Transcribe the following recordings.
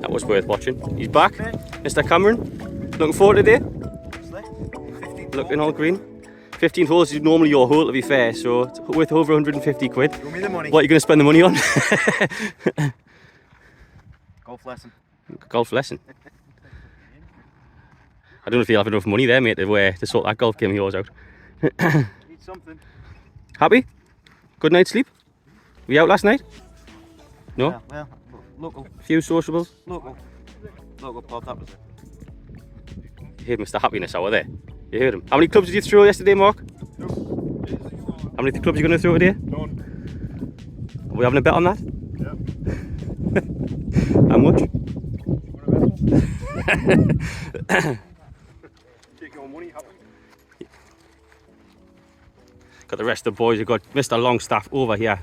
That was worth watching. He's back, Mr. Cameron. Looking forward to today. Looking all green. 15th hole is normally your hole, to be fair, so it's worth over 150 quid. Give me the money. What are you going to spend the money on? Golf lesson. Golf lesson. I don't know if you'll have enough money there, mate, to sort that golf game of yours out. Need something. Happy? Good night's sleep? Were you out last night? No? Yeah, well, local. Few sociables? Local pub, that was it. You heard Mr. Happiness Hour there. You heard him. How many clubs did you throw yesterday, Mark? No. How many clubs are you going to throw today? None. Are we having a bet on that? Yeah. How much? Take your money, Happy. Got the rest of the boys. We've got Mr. Longstaff over here.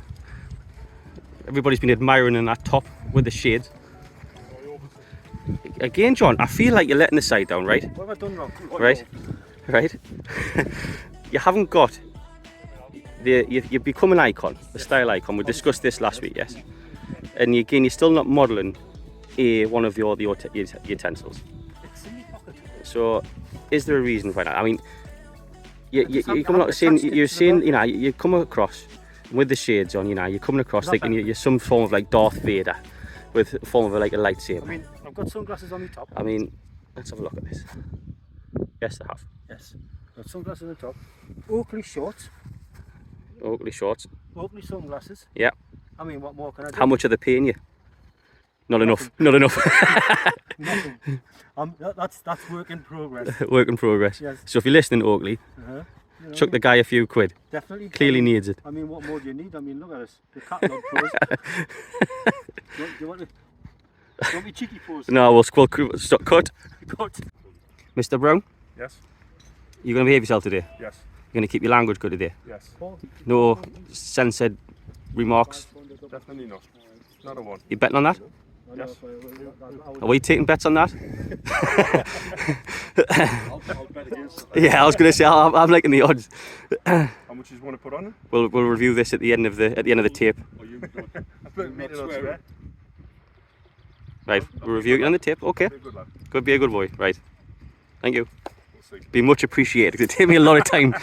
Everybody's been admiring in that top with the shades. Again, John, I feel like you're letting the side down, right? What have I done wrong? Right? Right? You haven't got... You've become an icon, a style icon. We discussed this last week, yes. And again, you're still not modelling one of your utensils. It's in my pocket. So, is there a reason for that? I mean, you're coming out saying, you're saying, you know, you come across with the shades on, you know, you're coming across like you're some form of like Darth Vader with a form of like a lightsaber. I mean, I've got sunglasses on the top. I mean, let's have a look at this. Yes, I have. Yes. Got sunglasses on the top. Oakley shorts. Oakley shorts. Oakley sunglasses. Yeah. I mean, what more can I do? How much are they paying you? Not enough. Not enough. Nothing. That's work in progress. Work in progress. Yes. So if you're listening, Oakley, You know, chuck the guy a few quid. definitely. Clearly needs it. I mean, what more do you need? I mean, look at us. The catalog pose. do you want me cheeky pose? No, we'll stop. Cut. Cut. Mr. Brown, Yes. you're going to behave yourself today. Yes. You're going to keep your language good today. Yes. No censored remarks. Definitely not. Not a one. You betting on that? Yes. Are we taking bets on that? I'll bet against it. Yeah, I was going to say I'm liking the odds. How much you want to put on it? We'll review this at the end of the tape. Right, we'll review it on the tape. Okay. Could be a good boy. Right. Thank you. Be much appreciated. It take me a lot of time.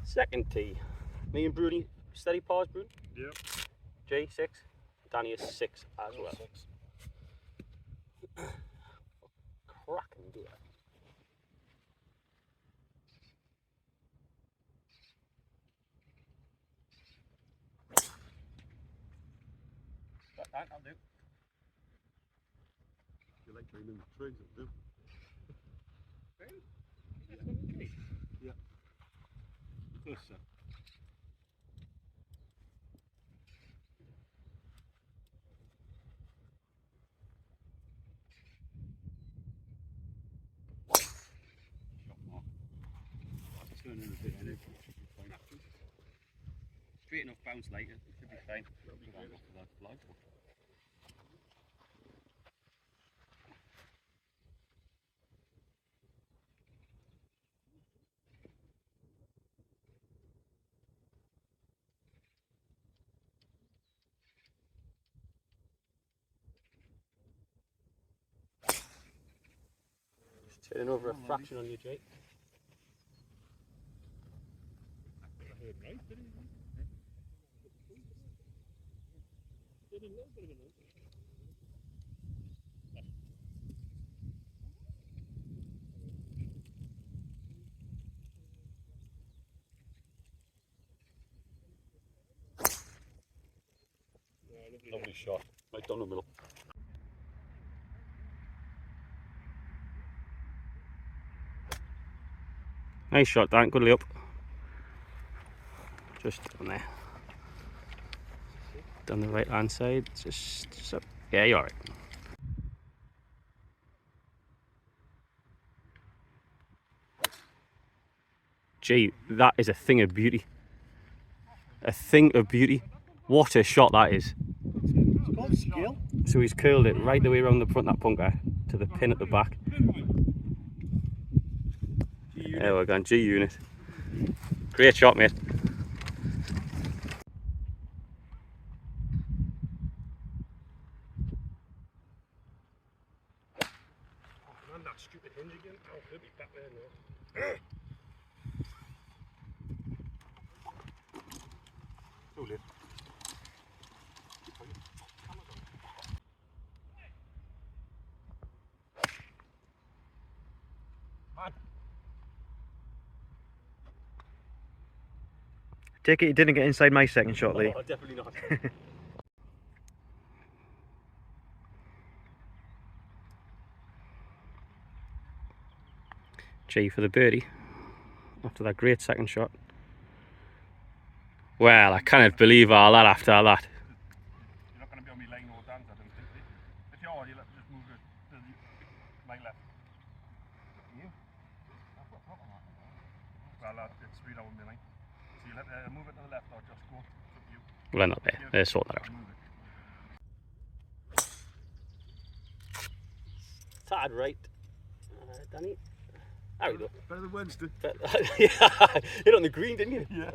Second tee. Me and Bruni, steady pause, Bruni? Yep. J6. Danny is 6 as well. Cracking deer. I'll do. You like climbing the trees, do? Yeah. Yes, sir. Straight enough bounce later, it should be fine. Just turning over a fraction on you, Jake. Lovely shot, right down the middle. Nice shot, Dan. Good lay up. Just on there. Down the right hand side. Just so. Yeah, you're alright. Gee, that is a thing of beauty. A thing of beauty. What a shot that is. It's called skill. So he's curled it right the way around the front of that bunker to the pin at the back. There we're going, G unit. Great shot, mate. Man, that stupid hinge again. Oh, he'll be back there now. Too late. Man. Take it you didn't get inside my second shot, Lee. Oh, definitely not. G for the birdie after that great second shot. Well, I cannot believe all that after that. You're not going to be on me line or dance, I don't think. If you are, you'll have to just move it to my left. You? Well, it's straight out on my line. So you'll have to move it to the left or just go to you. Well, they're not there. They'll sort that out. Tad right. Danny. There we go. Better than Wednesday. Yeah, hit on the green, didn't you? Yeah.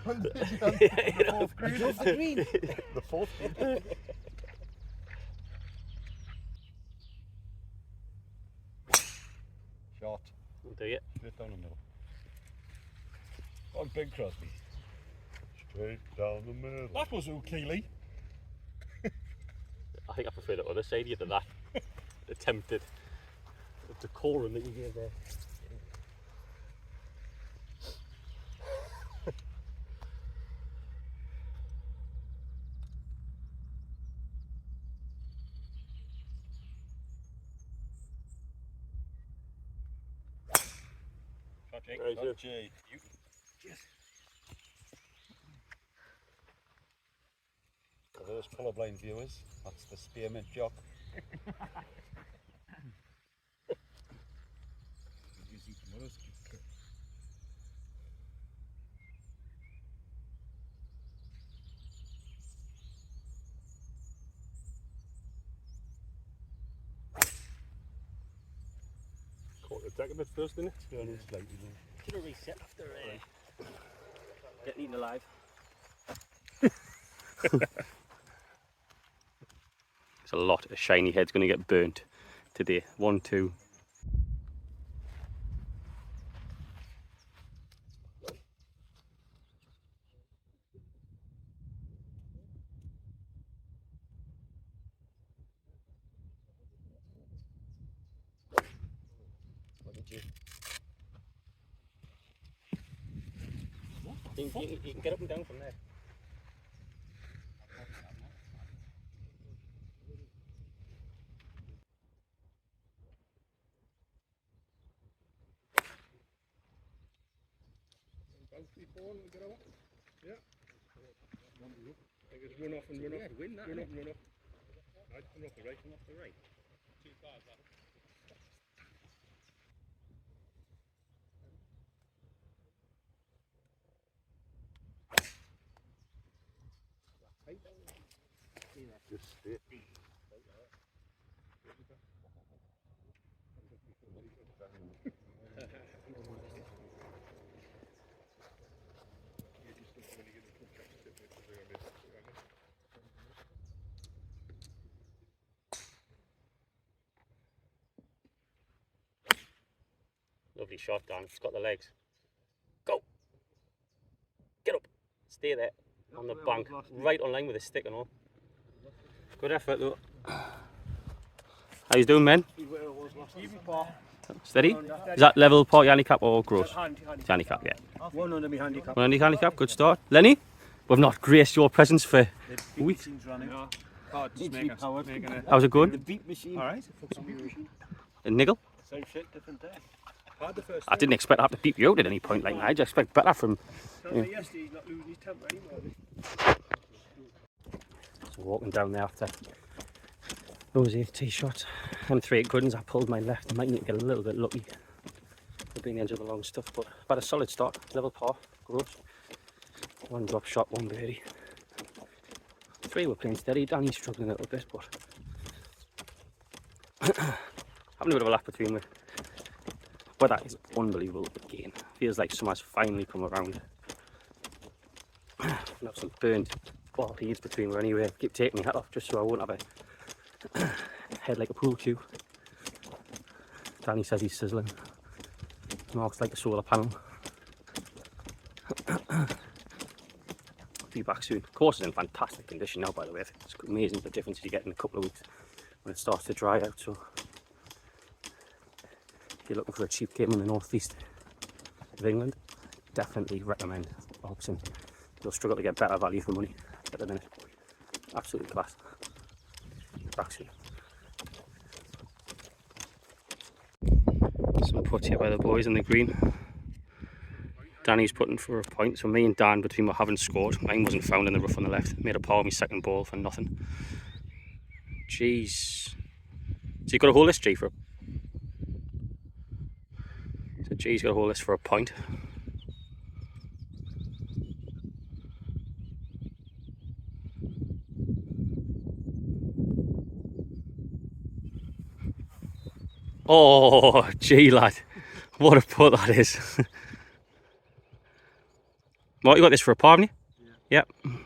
The fourth green. The fourth green. Shot. We'll do it. Straight down the middle. On Big Crosby. Straight down the middle. That was okay, Lee. I think I prefer the other side to that attempted decorum that you gave there. Jake. Right, Jay. Yes. For those colourblind viewers, that's the spearmint jock. Caught the deck a bit first, didn't it? Turning slightly. Should have reset after getting eaten alive. There's a lot of shiny heads going to get burnt today. 1, 2. You can get up and down from there. Yeah. I just run off and run off. Win that. Run off and run off. Right, come off the right. Come off the right. Too far, that. Just stay. Lovely shot, Dan. It's got the legs. Go! Get up! Stay there on the bank, right on line with the stick and all. Good effort though. How you doing, men? Steady? Is that level par handicap or gross? Handicap, yeah. One under me handicap. One under handicap, good start. Lenny, we've not graced your presence for a week. How's it going? The beat machine. Alright. A niggle? Same shit, different day. I didn't expect to have to beat you out at any point like that. I just expect better from. Yeah. Yesterday he's not losing his temper anymore. So walking down there after those 8 tee shots. And 3 good ones. I pulled my left. I might need to get a little bit lucky. Being the edge of the long stuff, but about a solid start. Level par, gross. One drop shot, one birdie. 3 were playing steady. Danny's struggling a little bit, but having a bit of a laugh between them. Weather is unbelievable again. Feels like summer's finally come around. I've got some burned bald heads between me anyway. Keep taking my hat off just so I won't have a head like a pool cue. Danny says he's sizzling. Mark's like a solar panel. I'll be back soon. The course is in fantastic condition now, by the way. It's amazing the difference you get in a couple of weeks when it starts to dry out. So if you're looking for a cheap game in the northeast of England, definitely recommend Hobson. You'll struggle to get better value for money at the minute. Absolutely class. Back soon. Some putts here by the boys in the green. Danny's putting for a point, so me and Dan between haven't scored. Mine wasn't found in the rough on the left. Made a par on my second ball for nothing. Jeez. So you got a hole list, G, for a... So G's got a hole list for a point. Oh, gee, lad. What a putt that is. What, you got this for a par, haven't you? Yeah. Yep.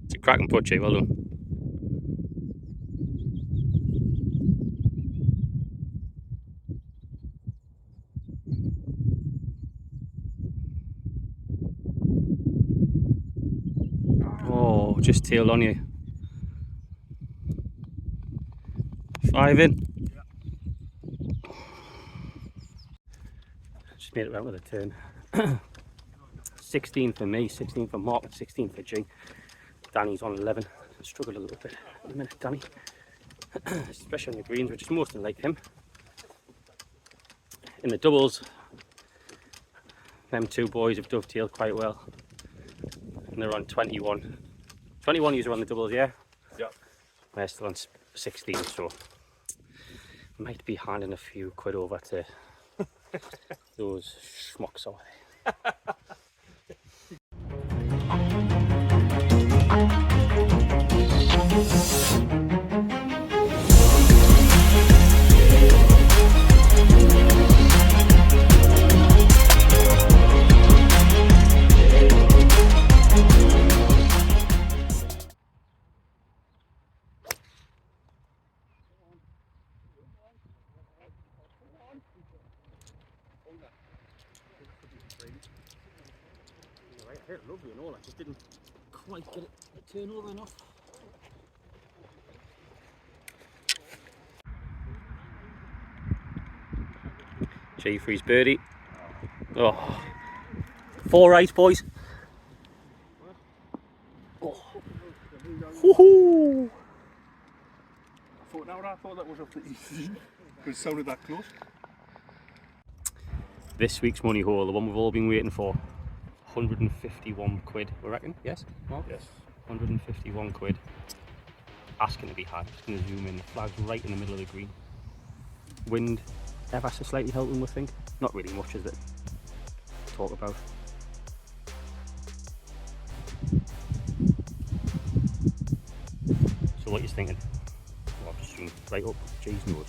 It's a cracking putt, G. Well done. Oh, just tailed on you. 5 in. Just made it round with a turn. 16 for me, 16 for Mark, and 16 for G. Danny's on 11. I struggled a little bit in a minute, Danny. Especially on the greens, which is mostly like him. In the doubles, them two boys have dovetailed quite well. And they're on 21. 21 user on the doubles, yeah? Yeah. They're still on 16, so might be handing a few quid over to those schmucks over there. I hit it lovely and all, I just didn't quite get it to turn over enough. G for his birdie. Oh. 4 right, boys. Oh. Woohoo! I thought that was off the easy because it sounded that close. This week's money haul, the one we've all been waiting for. 151 quid, we reckon? Yes? Mark? Yes. 151 quid. Asking to be had. Just going to zoom in. The flag's right in the middle of the green. Wind ever so slightly helping, we think. Not really much, is it? To talk about. So what are you thinking? Well, I've just zoomed right up G's nose.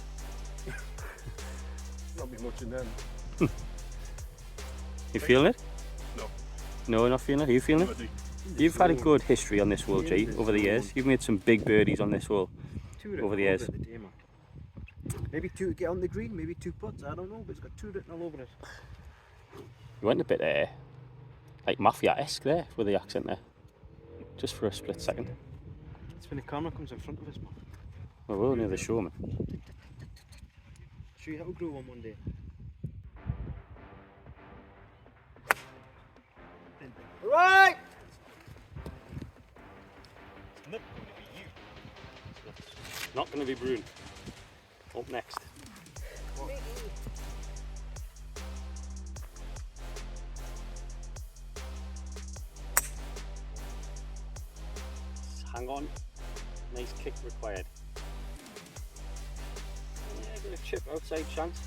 Not be much in them. You feeling it? No. No, not feeling it? Are you feeling it? You've had a good history on this hole, G, over the years. You've made some big birdies on this hole over the years. Maybe 2 to get on the green, maybe 2 putts, I don't know, but it's got 2 written all over it. You went a bit like mafia-esque there with the accent there. Just for a split second. It's when the camera comes in front of us, man. Well, we're near the show, man. Show you how to grow one day. Right! Not going to be Bruin. Up next. Hang on. Nice kick required. Yeah, a bit of chip outside chance.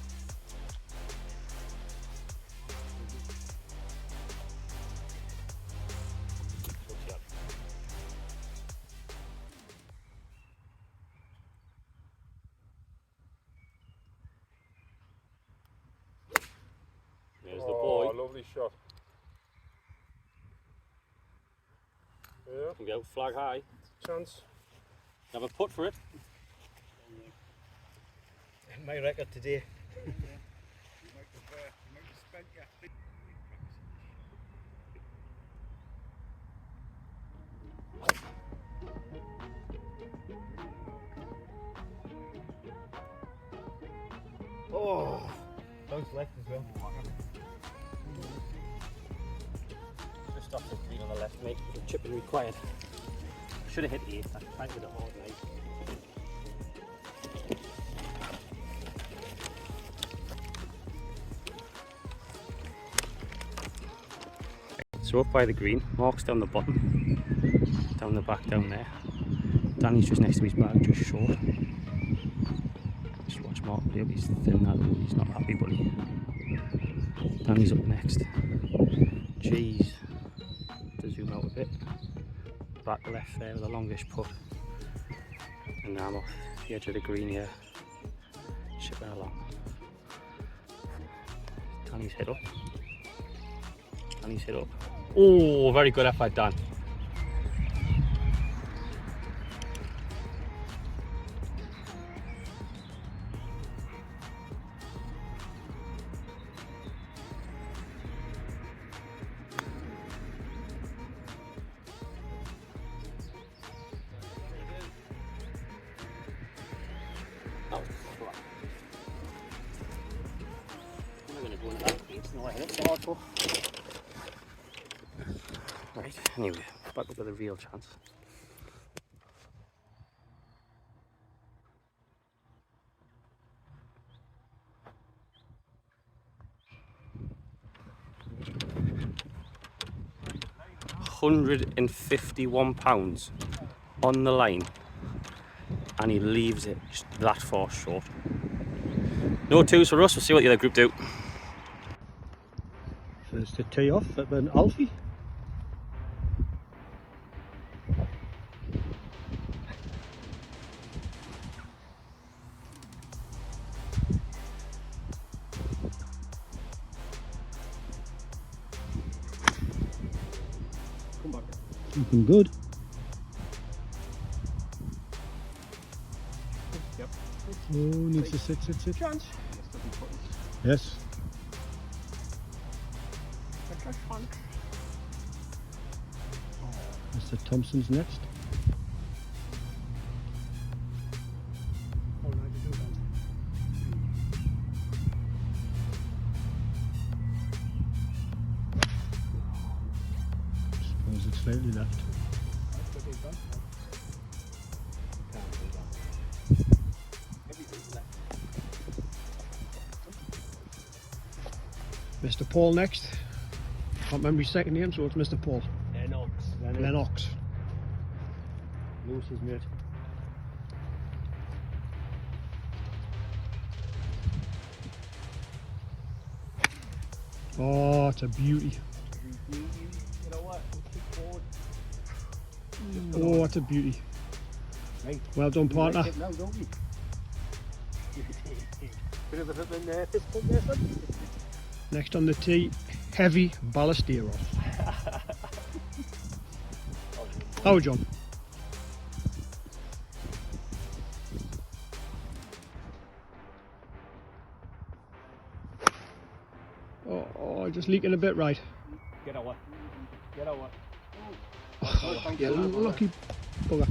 lovely shot. Yeah. Can go flag high. Chance. Have a putt for it. My record today. Oh, bounce left as well. Just off the green on the left, mate. The chipping required. Should have hit 8. I tried with a hard knife. So up by the green, Mark's down the bottom, down the back down there. Danny's just next to his bag, just short. Just watch Mark play up, he's thin that, he's not happy buddy. Danny's up next. Jeez, to zoom out a bit. Back left there with the longish putt. And now I'm off the edge of the green here, chipping along. Danny's hit up. Danny's hit up. Oh, very good effort, Dan. That was crap. I'm not going to go into that piece. No, I hit it so hardcore. Right, anyway, back up with a real chance. £151 on the line, and he leaves it just that far short. No twos for us, we'll see what the other group do. First to tee off at an Alfie. Come back. Looking good. Yep. Oh, needs to sit. Chance. Yes. Mr. Thompson's next. Suppose it's slightly left. Mr. Paul next. Can't remember his second name, so it's Mr. Paul. Lennox. Lewis's mate. Oh, it's a beauty. You know what? Oh, it's a beauty. Right. Well done, partner. Now, don't we? Bit of a fist pump there, son. Next on the tee, heavy Ballesteros. How, John? Oh, just leaking a bit right. Get over. Get over. Oh, you lucky bugger.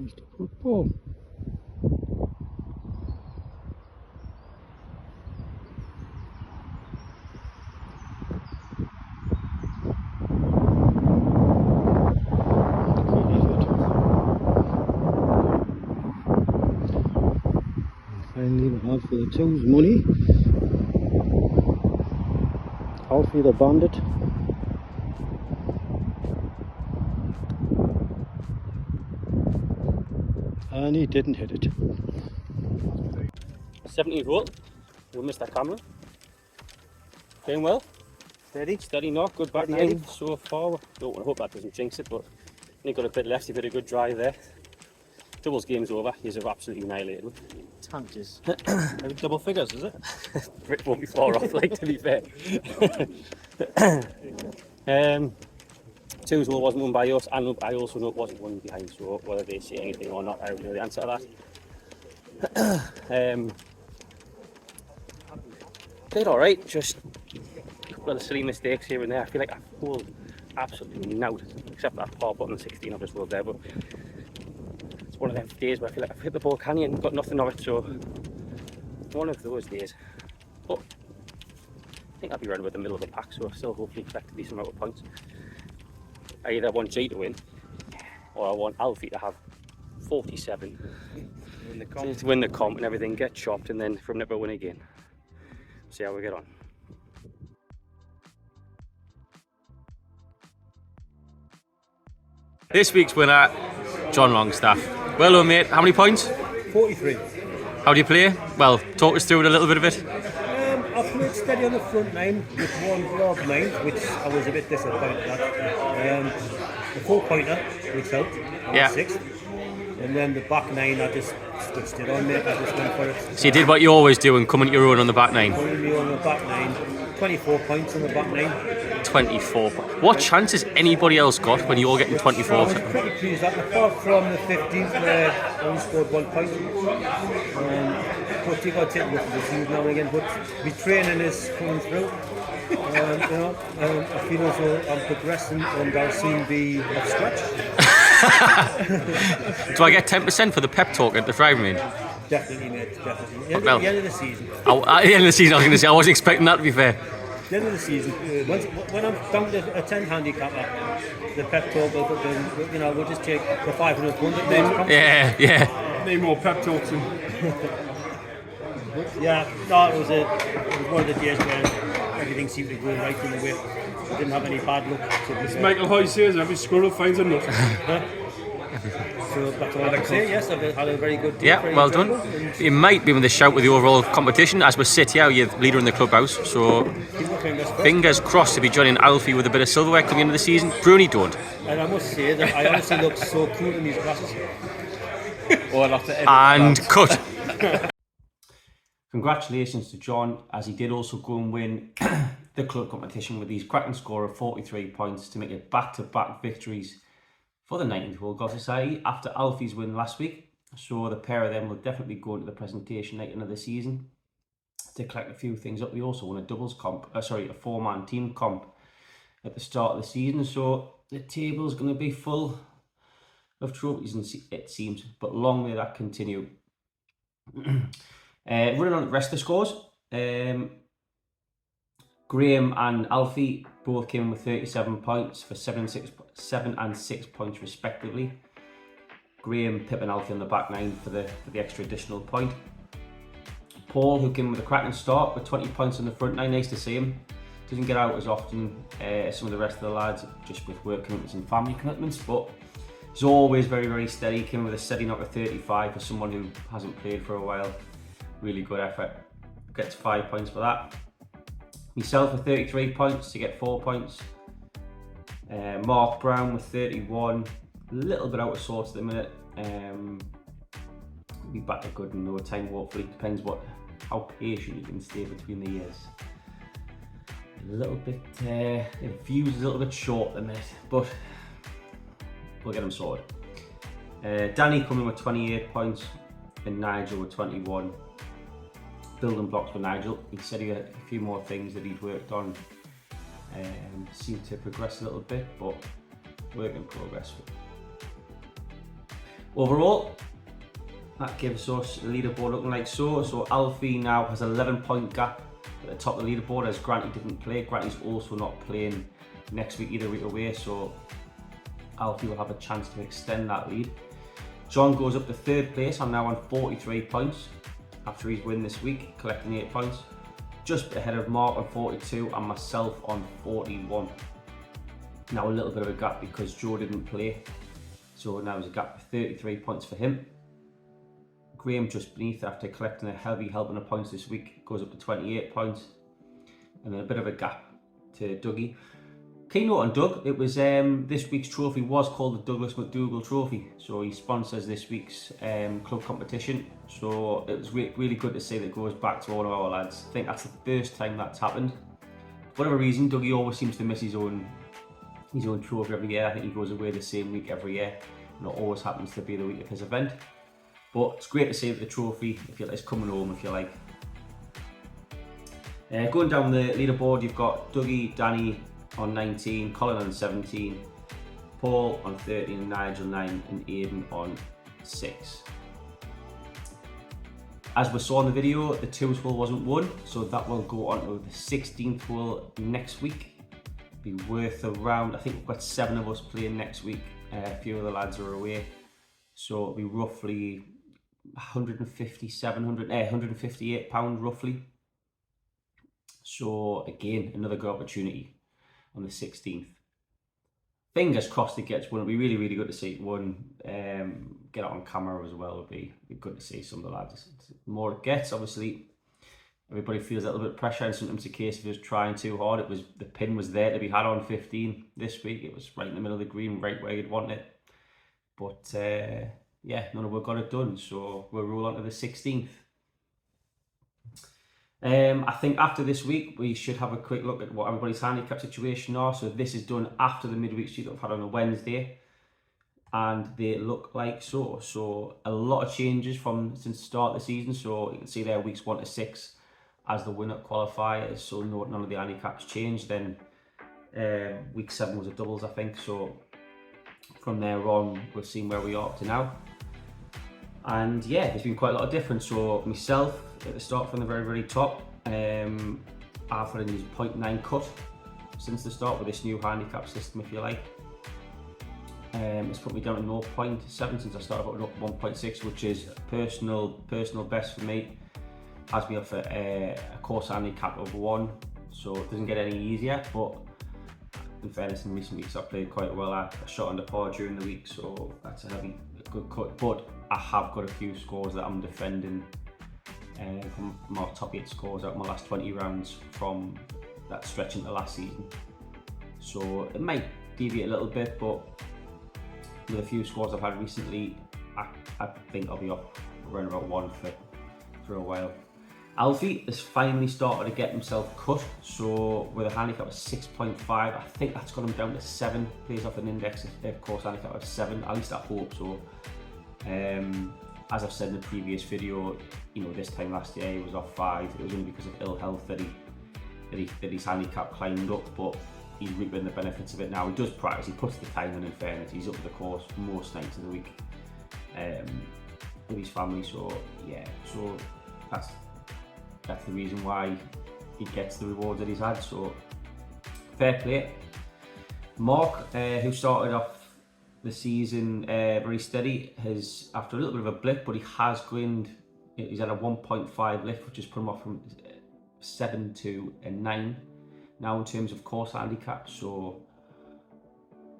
Mr. Football. Finally, we have for the tools money. Alfie the Bandit. And he didn't hit it. 17th hole with Mr. Cameron. Playing well. Steady knock, good back nine so far. I hope that doesn't jinx it, but he got a bit left, he did a good drive there. Doubles game's over. You've absolutely annihilated me. Tanches. Double figures, is it? Brit won't be far off, like, to be fair. 2-0 wasn't won by us, and I also know it wasn't won behind, so whether they say anything or not, I don't know the answer to that. Did alright, just a couple of silly mistakes here and there. I feel like I've pulled absolutely nout, except that par putt on the 16 I've just rolled there, but it's one of them days where I feel like I've hit the ball canyon and got nothing of it, so one of those days. But I think I'll be running with the middle of the pack, so I still hopefully expect a decent amount of points. I either want G to win, or I want Alfie to have 47 to win the comp and everything, get chopped, and then from never win again. See how we get on. This week's winner, John Longstaff. Well done, mate. How many points? 43. How do you play? Well, talk us through it a little bit of it. I played steady on the front nine with one block nine, which I was a bit disappointed at. The 4-pointer, which helped, on the 6th. And then the back nine, I just switched it on, mate. I just went for it. So you did what you always do and come into your own on the back nine. Coming me on the back nine, 24 points on the back nine. 24. What chance has anybody else got when you're getting 24? I was pretty pleased that, apart from the 15th where I only scored 1 point. But you got to take a look at the teams now and again, but the training is coming through. I feel also I'm progressing and I'll soon be off scratch. Do I get 10% for the pep talk at the Friday meeting? Definitely, mate, definitely. At the end of the season. At the end of the season, I was going to say, I wasn't expecting that, to be fair. At the end of the season, when I'm down to a 10 handicap, the pep talk, we'll just take the 500 pounds. Yeah. Need more pep talks. Yeah, no, it was one of the days where everything seemed to go right in the way. I didn't have any bad luck. As Michael Hoy says, every squirrel finds a nut. So that's all I can say. Yes, I've had a very good day. Yeah, well done. You might be with a shout with the overall competition. As we sit here, you're leader in the clubhouse, so fingers crossed to be joining Alfie with a bit of silverware coming into the season. Bruni don't. And I must say that I honestly look so cool in these glasses. And cut. Congratulations to John, as he did also go and win the club competition with his cracking score of 43 points to make it back-to-back victories for the 19th Hole Golf Society after Alfie's win last week. So the pair of them will definitely go into the presentation night of the season to collect a few things up. They also won a doubles comp, a 4-man team comp at the start of the season. So the table's going to be full of trophies, it seems, but long may that continue. Running on the rest of the scores, Graham and Alfie both came in with 37 points for 7 and 6 points respectively. Graham, Pip and Alfie on the back nine for the extra additional point. Paul, who came with a cracking start with 20 points on the front nine, nice to see him. Doesn't get out as often as some of the rest of the lads, just with work commitments and family commitments, but he's always very, very steady. Came with a steady knock of 35 for someone who hasn't played for a while. Really good effort. Gets 5 points for that. Myself with 33 points to get 4 points. Mark Brown with 31. A little bit out of sorts at the minute. Be back to good in no time, hopefully. Depends how patient you can stay between the years. A little bit, the views is a little bit short at the minute, but we'll get them sorted. Danny coming with 28 points and Nigel with 21. Building blocks for Nigel. He said he had a few more things that he'd worked on. Seemed to progress a little bit, but work in progress. Overall, that gives us the leaderboard looking like so. So Alfie now has an 11-point gap at the top of the leaderboard, as Granty didn't play. Granty's also not playing next week, either week away, so Alfie will have a chance to extend that lead. John goes up to 3rd place. I'm now on 43 points after his win this week, collecting 8 points. Just ahead of Mark on 42 and myself on 41. Now a little bit of a gap because Joe didn't play, so now there's a gap of 33 points for him. Graham just beneath after collecting a heavy helping of points this week, goes up to 28 points. And then a bit of a gap to Dougie. Keynote on Doug, it was this week's trophy was called the D McDougall Trophy, so he sponsors this week's club competition, so it was really good to see that it goes back to one of our lads. I think that's the first time that's happened. For whatever reason, Dougie always seems to miss his own trophy every year. I think he goes away the same week every year, and it always happens to be the week of his event. But it's great to see that the trophy, if you like, is coming home, if you like. Going down the leaderboard, you've got Dougie, Danny on 19, Colin on 17, Paul on 13, Nigel 9, and Aidan on 6. As we saw in the video, the 2s hole wasn't won, so that will go on to the 16th hole next week. Be worth around, I think we've got 7 of us playing next week. A few of the lads are away, so it'll be roughly 158 pound roughly. So again, another good opportunity on the 16th. Fingers crossed it gets won. It'll be really good to see it won. Get it on camera as well. It'll be good to see some of the lads. The more it gets, obviously, everybody feels a little bit of pressure, and sometimes it's a case of just trying too hard. The pin was there to be had on 15 this week. It was right in the middle of the green, right where you'd want it. But yeah, none of us got it done, so we'll roll on to the 16th. I think after this week we should have a quick look at what everybody's handicap situation are. So this is done after the midweek sheet that we've had on a Wednesday, and they look like so. So a lot of changes since the start of the season. So you can see there weeks 1 to 6 as the winner qualifiers. So none of the handicaps changed. Then week 7 was a doubles, I think. So from there on, we've seen where we are up to now. And yeah, there's been quite a lot of difference. So myself at the start from the very top, I've had a 0.9 cut since the start with this new handicap system, if you like. It's put me down to 0.7 since I started at 1.6, which is personal best for me. Has me up for a course handicap of 1, so it doesn't get any easier. But in fairness, in recent weeks I've played quite well. I shot under par during the week, so that's a good cut. But I have got a few scores that I'm defending from my top 8 scores out of my last 20 rounds from that stretch into last season. So it might deviate a little bit, but with a few scores I've had recently, I think I'll be up around about 1 for a while. Alfie has finally started to get himself cut, so with a handicap of 6.5, I think that's got him down to 7. Plays off an index of course handicap of 7, at least I hope so. As I've said in the previous video, you know, this time last year he was off 5. It was only because of ill health that his handicap climbed up, but he's reaping the benefits of it now. He does practice, he puts the time in fairness. He's up to the course most nights of the week with his family, so yeah, so that's the reason why he gets the rewards that he's had, so fair play. Mark, who started off the season very steady, has, after a little bit of a blip, but he has gained, he's had a 1.5 lift, which has put him off from 7 to a 9 now in terms of course handicap. So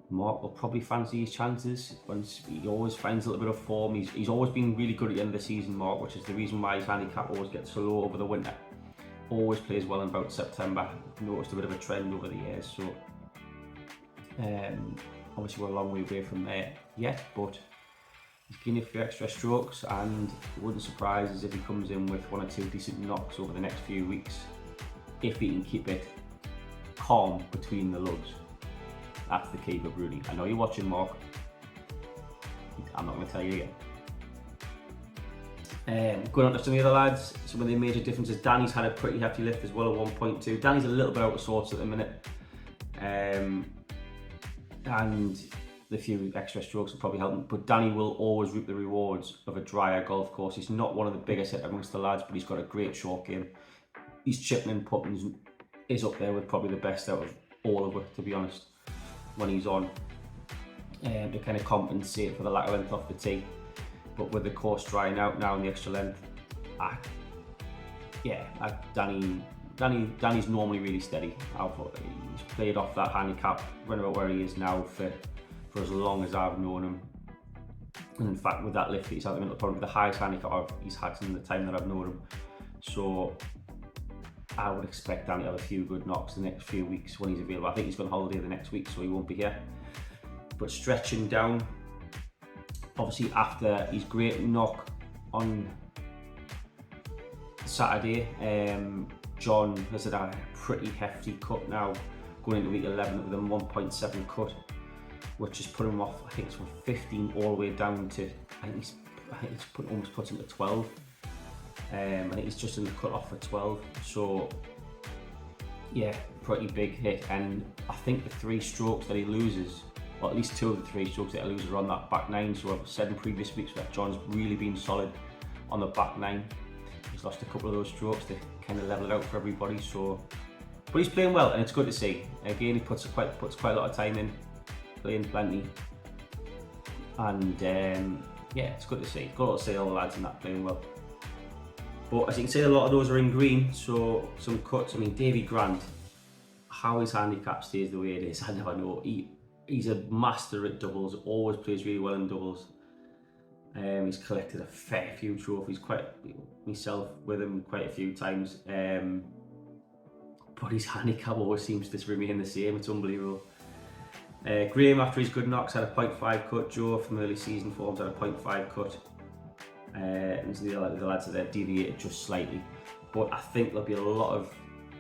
Mark will probably fancy his chances. Once he always finds a little bit of form. He's always been really good at the end of the season, Mark, which is the reason why his handicap always gets so low over the winter. Always plays well in about September. I've noticed a bit of a trend over the years, so obviously we're a long way away from there yet, but he's getting a few extra strokes, and it wouldn't surprise us if he comes in with 1 or 2 decent knocks over the next few weeks, if he can keep it calm between the lugs. That's the key for Bruni. I know you're watching, Mark. I'm not going to tell you again. Going on to some of the other lads, some of the major differences. Danny's had a pretty hefty lift as well at 1.2. Danny's a little bit out of sorts at the minute. And the few extra strokes will probably help him. But Danny will always reap the rewards of a drier golf course. He's not one of the biggest hit amongst the lads, but he's got a great short game. His chipping and putting is up there with probably the best out of all of it, to be honest, when he's on, to kind of compensate for the lack of length off the tee. But with the course drying out now and the extra length, Danny's normally really steady. He's played off that handicap, running about where he is now for as long as I've known him. And in fact, with that lift that he's had, probably the highest handicap he's had in the time that I've known him. So I would expect Dan to have a few good knocks the next few weeks when he's available. I think he's going on holiday the next week, so he won't be here. But stretching down, obviously after his great knock on Saturday, John has had a pretty hefty cut now, going into week 11 with a 1.7 cut, which has put him off, I think it's from 15 all the way down to, I think it's almost puts him to 12. I think he's just in the cut off for 12, so yeah, pretty big hit. And I think the 3 strokes that he loses, or at least 2 of the 3 strokes that he loses, are on that back 9. So I've said in previous weeks that John's really been solid on the back 9. He's lost a couple of those strokes to kind of level it out for everybody. So, but he's playing well, and it's good to see. Again, he puts quite a lot of time in, playing plenty, and yeah, it's good to see. It's good to see all the lads in that playing well. But as you can see, a lot of those are in green, so some cuts. I mean, Davy Grant, how his handicap stays the way it is, I never know. He's a master at doubles, always plays really well in doubles. He's collected a fair few trophies, myself with him quite a few times. But his handicap always seems to remain the same, it's unbelievable. Graham, after his good knocks, had a 0.5 cut. Joe, from early season forms, had a 0.5 cut. And the lads that have deviated just slightly, but I think there'll be a lot of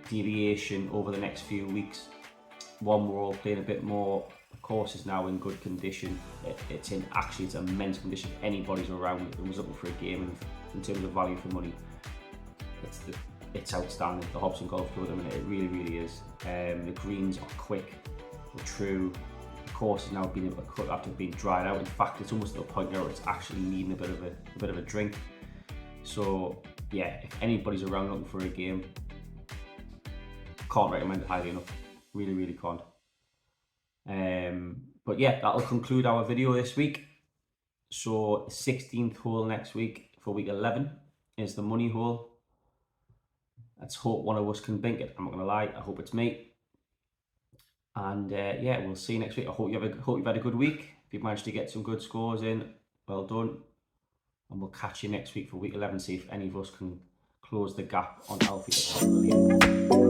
deviation over the next few weeks. One, we're all playing a bit more. The course is now in good condition. It's immense condition. If anybody's around and was looking for a game, and in terms of value for money, it's outstanding. The Hobson Golf Club, I mean, it really is. The greens are quick, they're true. Course has now been able to cut after being dried out. In fact, it's almost to the point where it's actually needing a bit of a drink. So yeah, if anybody's around looking for a game, can't recommend it highly enough. Really can't. But yeah, that'll conclude our video this week. So 16th hole next week for week 11 is the money hole. Let's hope one of us can bink it. I'm not gonna lie, I hope it's me. And yeah, we'll see you next week. I hope you've had a good week. If you've managed to get some good scores in, well done. And we'll catch you next week for week 11, see if any of us can close the gap on Alfie at the top of the league.